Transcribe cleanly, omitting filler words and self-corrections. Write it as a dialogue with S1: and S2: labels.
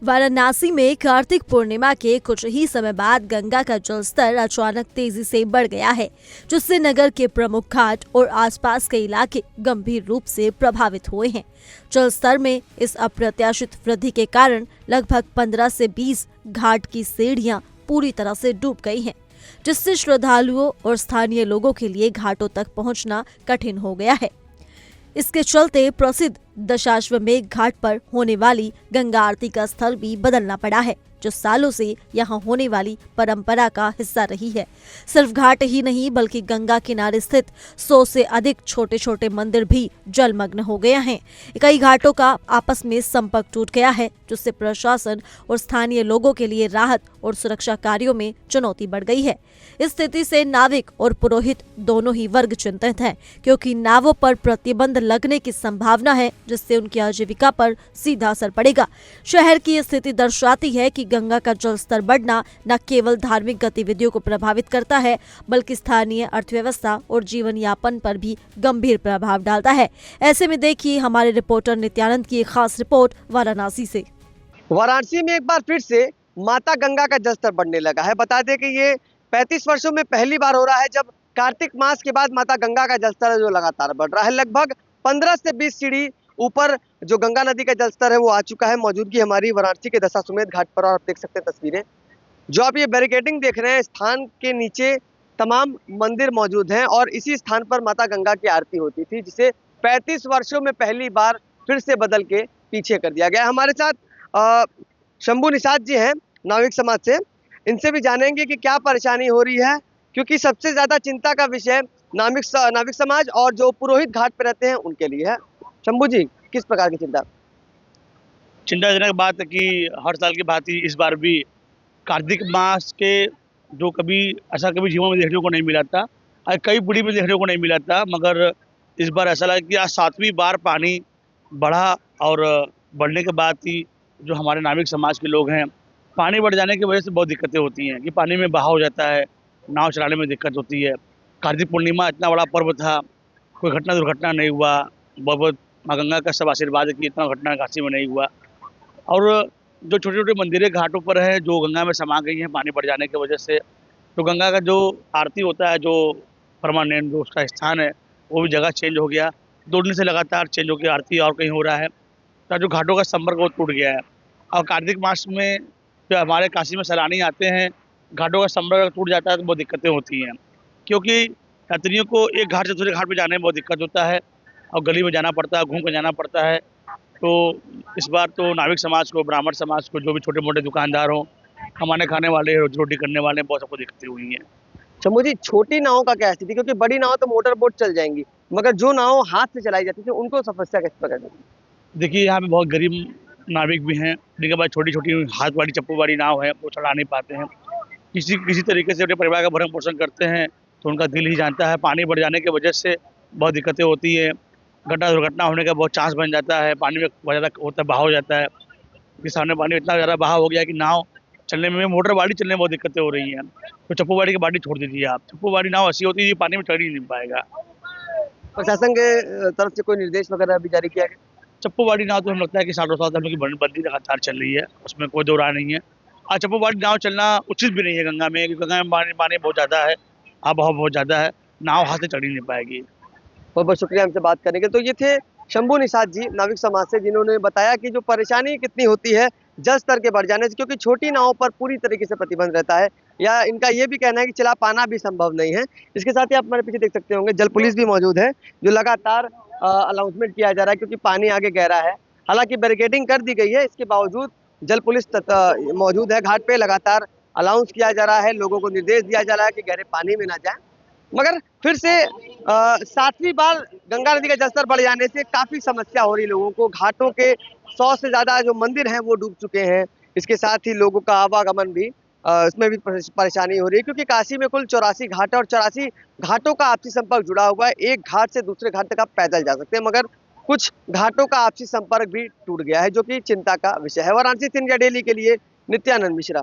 S1: वाराणसी में कार्तिक पूर्णिमा के कुछ ही समय बाद गंगा का जलस्तर अचानक तेजी से बढ़ गया है, जिससे नगर के प्रमुख घाट और आसपास के इलाके गंभीर रूप से प्रभावित हुए हैं। जलस्तर में इस अप्रत्याशित वृद्धि के कारण लगभग 15 से 20 घाट की सीढ़ियां पूरी तरह से डूब गई हैं, जिससे श्रद्धालुओं और स्थानीय लोगों के लिए घाटों तक पहुंचना कठिन हो गया है। इसके चलते प्रसिद्ध दशाश्वमेध घाट पर होने वाली गंगा आरती का स्थल भी बदलना पड़ा है, जो सालों से यहां होने वाली परंपरा का हिस्सा रही है। सिर्फ घाट ही नहीं बल्कि गंगा किनारे स्थित 100 से अधिक छोटे छोटे मंदिर भी जलमग्न हो गए हैं। कई घाटों का आपस में संपर्क टूट गया है, जिससे प्रशासन और स्थानीय लोगों के लिए राहत और सुरक्षा कार्यों में चुनौती बढ़ गई है। इस स्थिति से नाविक और पुरोहित दोनों ही वर्ग चिंतित हैं, क्योंकि नावों पर प्रतिबंध लगने की संभावना है, जिससे उनकी आजीविका पर सीधा असर पड़ेगा। शहर की स्थिति दर्शाती है कि गंगा का जलस्तर बढ़ना न केवल धार्मिक गतिविधियों को प्रभावित करता है, बल्कि स्थानीय अर्थव्यवस्था और जीवन यापन पर भी गंभीर प्रभाव डालता है। ऐसे में देखिए हमारे रिपोर्टर नित्यानंद की एक खास रिपोर्ट वाराणसी से।
S2: वाराणसी में एक बार फिर से माता गंगा का जलस्तर बढ़ने लगा है। बता दें कि ये 35 वर्षों में पहली बार हो रहा है जब कार्तिक मास के बाद माता गंगा का जलस्तर है जो लगातार बढ़ रहा है। लगभग 15 से 20 सीढ़ी ऊपर जो गंगा नदी का जलस्तर है वो आ चुका है। मौजूदगी हमारी वाराणसी के दशाश्वमेध घाट पर, और आप देख सकते हैं तस्वीरें जो आप ये बैरिकेडिंग देख रहे हैं। स्थान के नीचे तमाम मंदिर मौजूद हैं और इसी स्थान पर माता गंगा की आरती होती थी, जिसे 35 वर्षों में पहली बार फिर से बदल के पीछे कर दिया गया। हमारे साथ शंभू निषाद जी हैं नाविक समाज से, इनसे भी जानेंगे कि क्या परेशानी हो रही है, क्योंकि सबसे ज्यादा चिंता का विषय नाविक समाज और जो पुरोहित घाट पे रहते हैं उनके लिए है। शंभू जी, किस प्रकार की
S3: चिंताजनक बात है कि हर साल की भांति इस बार भी कार्तिक मास के जो कभी ऐसा कभी जीवन में देखने को नहीं मिला था, कई पीढ़ी में देखने को नहीं मिला था, मगर इस बार ऐसा लगा कि आज 7वीं बार पानी बढ़ा। और बढ़ने के बाद ही जो हमारे नाविक समाज के लोग हैं, पानी बढ़ जाने की वजह से बहुत दिक्कतें होती हैं कि पानी में बहाव हो जाता है, नाव चलाने में दिक्कत होती है। कार्तिक पूर्णिमा इतना बड़ा पर्व था, कोई घटना दुर्घटना नहीं हुआ। बहुत माँ गंगा का सब आशीर्वाद है कि इतना घटना काशी में नहीं हुआ। और जो छोटे छोटे मंदिरें घाटों पर हैं जो गंगा में समा गई हैं पानी बढ़ जाने की वजह से, तो गंगा का जो आरती होता है, जो परमानेंट जो उसका स्थान है, वो भी जगह चेंज हो गया। 2 दिन से लगातार चेंज होकर आरती और कहीं हो रहा है, तो जो घाटों का संपर्क वो टूट गया है। और कार्तिक मास में जो हमारे काशी में सैलानी आते हैं, घाटों का संपर्क टूट जाता है तो बहुत दिक्कतें होती हैं, क्योंकि यात्रियों को एक घाट से दूसरे घाट पर जाने में बहुत दिक्कत होता है और गली में जाना पड़ता है, घूम कर जाना पड़ता है। तो इस बार तो नाविक समाज को, ब्राह्मण समाज को, जो भी छोटे मोटे दुकानदार हों, कमाने खाने वाले, रोजी रोटी करने वाले, बहुत सबको दिक्कतें हुई हैं।
S2: शंभू जी, छोटी नावों का क्या स्थिति, क्योंकि बड़ी नाव तो मोटर बोट चल जाएंगी, मगर जो नाव हाथ से चलाई जाती थी उनको समस्या किस प्रकार की?
S3: देखिए, यहाँ पे बहुत गरीब नाविक भी हैं, जिनके पास छोटी छोटी हाथ वाली चप्पू वाली नाव है, वो चला नहीं पाते हैं। किसी तरीके से अपने परिवार का भरण पोषण करते हैं, तो उनका दिल ही जानता है। पानी बढ़ जाने की वजह से बहुत दिक्कतें होती है, घटना दुर्घटना होने का बहुत चांस बन जाता है। पानी में बहुत ज़्यादा होता है, बहाव हो जाता है कि सामने पानी में इतना ज़्यादा बहाव हो गया है कि नाव चलने में, मोटर गाड़ी चलने में बहुत दिक्कतें हो रही हैं। तो चप्पू वाड़ी की बाड़ी छोड़ दीजिए आप, चप्पू वाड़ी नाव ऐसी होती है पानी में चढ़ ही नहीं पाएगा।
S2: प्रशासन के तरफ से कोई निर्देश वगैरह भी जारी किया गया?
S3: चप्पू वाड़ी नाव तो हमें लगता है कि सालों साल की बंदी लगातार चल रही है, उसमें कोई दो राय नहीं है। और चप्पू वाड़ी नाव चलना उचित भी नहीं है गंगा में, क्योंकि गंगा में पानी बहुत ज़्यादा है, आबहवा बहुत ज़्यादा है, नाव हाथ से चढ़ ही नहीं पाएगी।
S2: बहुत बहुत शुक्रिया हमसे बात करने के। तो ये थे शंभू निषाद जी नाविक समाज से, जिन्होंने बताया कि जो परेशानी कितनी होती है जल स्तर के बढ़ जाने से, क्योंकि छोटी नावों पर पूरी तरीके से प्रतिबंध रहता है, या इनका ये भी कहना है कि चला पाना भी संभव नहीं है। इसके साथ ही आप हमारे पीछे देख सकते होंगे जल पुलिस भी मौजूद है, जो लगातार अनाउंसमेंट किया जा रहा है, क्योंकि पानी आगे गहरा है। हालांकि बैरिकेडिंग कर दी गई है, इसके बावजूद जल पुलिस मौजूद है घाट पे, लगातार अनाउंस किया जा रहा है, लोगों को निर्देश दिया जा रहा है कि गहरे पानी में ना जाए। मगर फिर से 7वीं बार गंगा नदी का जलस्तर बढ़ जाने से काफी समस्या हो रही लोगों को। घाटों के 100 से ज्यादा जो मंदिर हैं वो डूब चुके हैं। इसके साथ ही लोगों का आवागमन भी इसमें भी परेशानी हो रही है, क्योंकि काशी में कुल 84 घाट है और 84 घाटों का आपसी संपर्क जुड़ा हुआ है। एक घाट से दूसरे घाट तक आप पैदल जा सकते हैं, मगर कुछ घाटों का आपसी संपर्क भी टूट गया है, जो कि चिंता का विषय है। वाराणसी से इंडिया डेली के लिए नित्यानंद मिश्रा।